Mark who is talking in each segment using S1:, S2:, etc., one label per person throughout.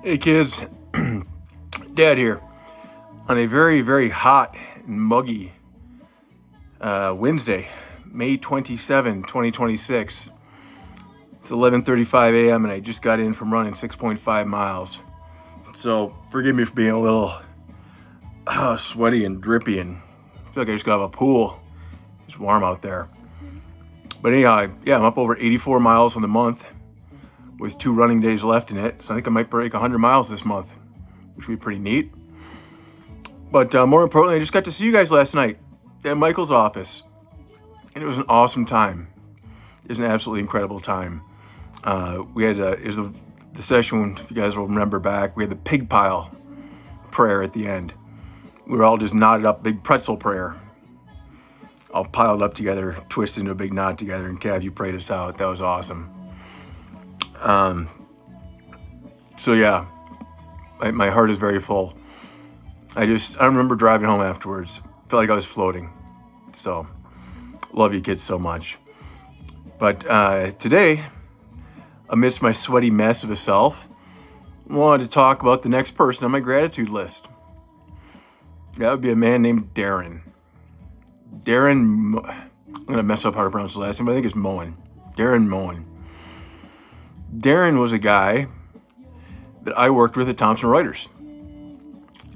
S1: Hey kids, Dad here. On a very, very hot and muggy Wednesday, May 27, 2026. It's 11:35 a.m. and I just got in from running 6.5 miles. So forgive me for being a little sweaty and drippy, and I feel like I just got out of a pool. It's warm out there. But anyhow, I'm up over 84 miles on the month with 2 running days left in it. So I think I might break 100 miles this month, which would be pretty neat. But more importantly, I just got to see you guys last night at Michael's office, and it was an awesome time. It was an absolutely incredible time. We had the session, if you guys will remember back, we had the pig pile prayer at the end. We were all just knotted up, big pretzel prayer, all piled up together, twisted into a big knot together, and Cav, you prayed us out. That was awesome. So yeah, my heart is very full. I remember driving home afterwards. Felt like I was floating. So, love you kids so much. But today, amidst my sweaty mess of a self, I wanted to talk about the next person on my gratitude list. That would be a man named Darin. I'm going to mess up how to pronounce his last name, but I think it's Moen. Darin Moen. Darin was a guy that I worked with at Thomson Reuters.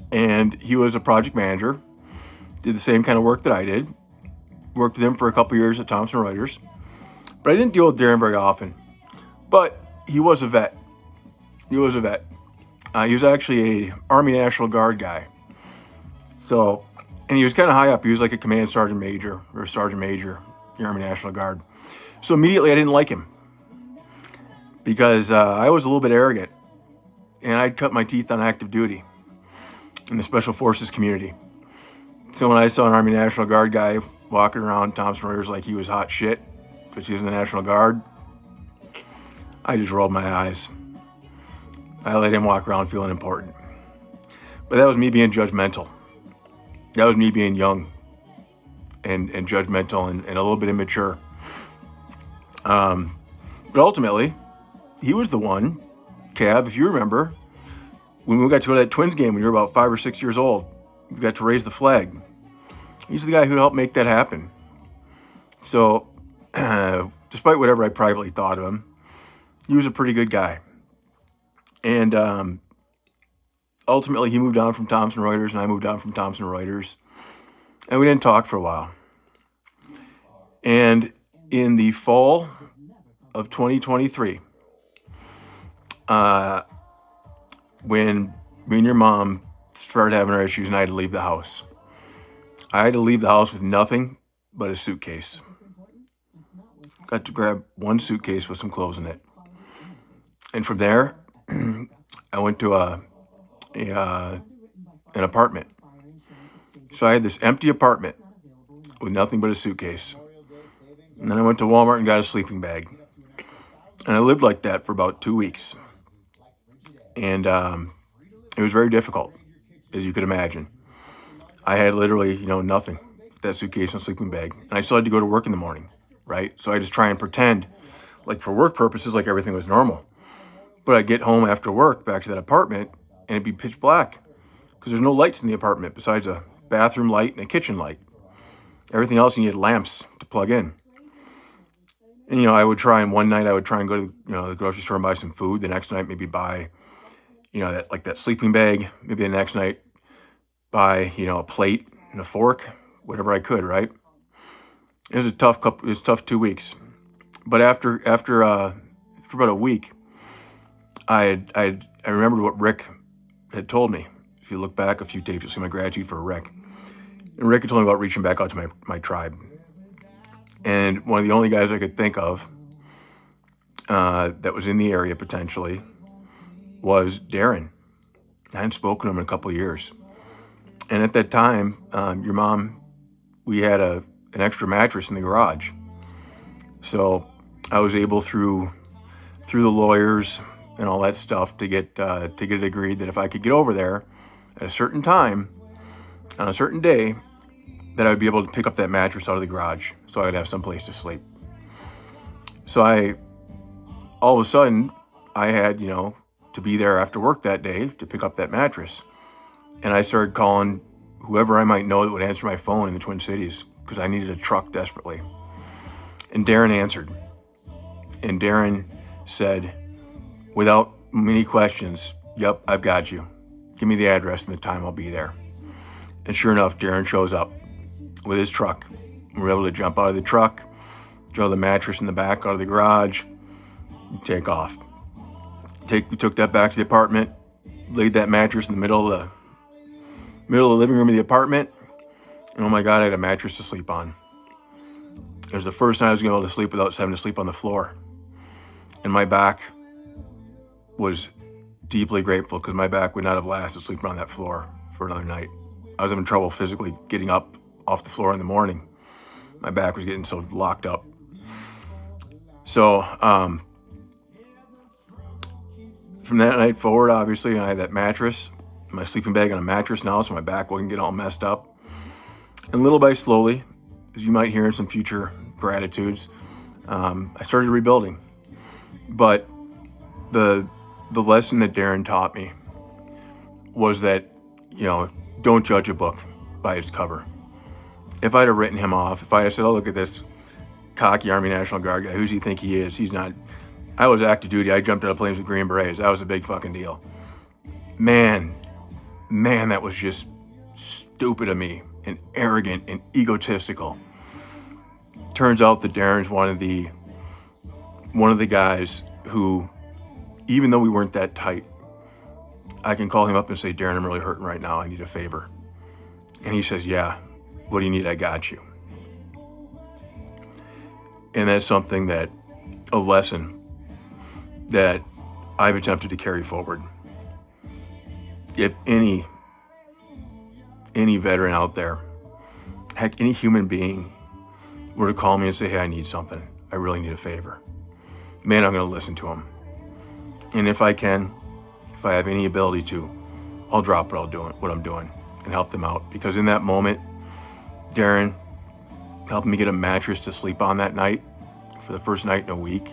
S1: And he was a project manager, did the same kind of work that I did. Worked with him for a couple years at Thomson Reuters. But I didn't deal with Darin very often. But he was a vet. He was actually a Army National Guard guy. So, and he was kind of high up. He was like a command sergeant major or a sergeant major in the Army National Guard. So immediately I didn't like him because I was a little bit arrogant. And I'd cut my teeth on active duty in the Special Forces community. So when I saw an Army National Guard guy walking around Thomson Reuters like he was hot shit because he was in the National Guard, I just rolled my eyes. I let him walk around feeling important. But that was me being judgmental. That was me being young and judgmental and a little bit immature. But ultimately, he was the one, Cav, if you remember, when we got to go to that Twins game when you were about 5 or 6 years old, we got to raise the flag. He's the guy who helped make that happen. So, despite whatever I privately thought of him, he was a pretty good guy. And ultimately, he moved on from Thomson Reuters, and I moved on from Thomson Reuters. And we didn't talk for a while. And in the fall of 2023, when me and your mom started having our issues and I had to leave the house. I had to leave the house with nothing but a suitcase. Got to grab one suitcase with some clothes in it. And from there, I went to an apartment. So I had this empty apartment with nothing but a suitcase. And then I went to Walmart and got a sleeping bag. And I lived like that for about 2 weeks. And it was very difficult, as you could imagine. I had literally, nothing. That suitcase and sleeping bag. And I still had to go to work in the morning, right? So I just try and pretend, like for work purposes, like everything was normal. But I'd get home after work, back to that apartment, and it'd be pitch black. Because there's no lights in the apartment besides a bathroom light and a kitchen light. Everything else, you need lamps to plug in. And, one night I would try and go to, the grocery store and buy some food. The next night, maybe buy, that sleeping bag. Maybe the next night, buy, a plate and a fork, whatever I could, right? It was a tough 2 weeks. But after for about a week, I remembered what Rick had told me. If you look back a few tapes, you'll see my gratitude for Rick. And Rick had told me about reaching back out to my tribe. And one of the only guys I could think of that was in the area potentially was Darin. I hadn't spoken to him in a couple of years. And at that time, your mom, we had an extra mattress in the garage. So I was able through the lawyers and all that stuff to get it agreed that if I could get over there at a certain time, on a certain day, that I would be able to pick up that mattress out of the garage so I would have some place to sleep. So all of a sudden, I had, to be there after work that day to pick up that mattress. And I started calling whoever I might know that would answer my phone in the Twin Cities because I needed a truck desperately. And Darin answered. And Darin said, without many questions, "Yep, I've got you. Give me the address and the time, I'll be there." And sure enough, Darin shows up with his truck. We were able to jump out of the truck, throw the mattress in the back out of the garage, and take off. We took that back to the apartment, laid that mattress in the middle of the living room of the apartment, and oh my God, I had a mattress to sleep on. It was the first time I was going to be able to sleep without having to sleep on the floor. And my back was deeply grateful because my back would not have lasted sleeping on that floor for another night. I was having trouble physically getting up off the floor in the morning. My back was getting so locked up. So from that night forward, obviously, I had that mattress, my sleeping bag on a mattress now, so my back wouldn't get all messed up. And little by slowly, as you might hear in some future gratitudes, I started rebuilding. But the lesson that Darin taught me was that, don't judge a book by its cover. If I'd have written him off, if I had said, "Oh, look at this cocky Army National Guard guy, who's he think he is? He's not." I was active duty. I jumped out of planes with Green Berets. That was a big fucking deal. Man, that was just stupid of me and arrogant and egotistical. Turns out that Darin's one of the guys who, even though we weren't that tight, I can call him up and say, "Darin, I'm really hurting right now. I need a favor." And he says, "Yeah, what do you need? I got you." And that's something a lesson that I've attempted to carry forward. If any veteran out there, heck, any human being were to call me and say, "Hey, I need something. I really need a favor," man, I'm going to listen to him. And if I have any ability to, I'll drop what I'm doing and help them out. Because in that moment, Darin helping me get a mattress to sleep on that night for the first night in a week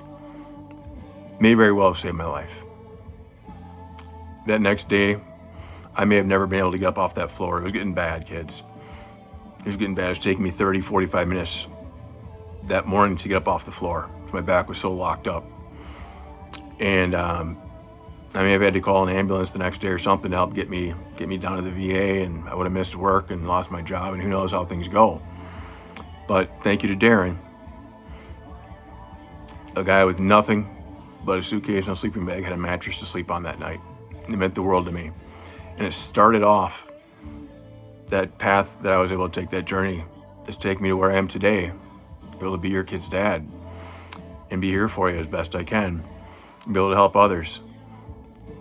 S1: may very well have saved my life. That next day, I may have never been able to get up off that floor. It was getting bad, kids. It was getting bad. It was taking me 30, 45 minutes that morning to get up off the floor because my back was so locked up. And I may have had to call an ambulance the next day or something to help get me down to the VA, and I would have missed work and lost my job, and who knows how things go. But thank you to Darin, a guy with nothing but a suitcase and a sleeping bag, had a mattress to sleep on that night. It meant the world to me. And it started off that path that I was able to take, that journey that's taken me to where I am today, able to be your kid's dad and be here for you as best I can, and be able to help others.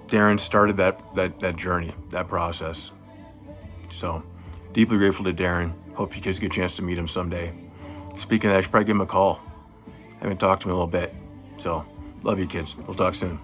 S1: Darin started that journey, that process. So deeply grateful to Darin. Hope you kids get a chance to meet him someday. Speaking of that, I should probably give him a call. I haven't talked to him in a little bit. So love you kids. We'll talk soon.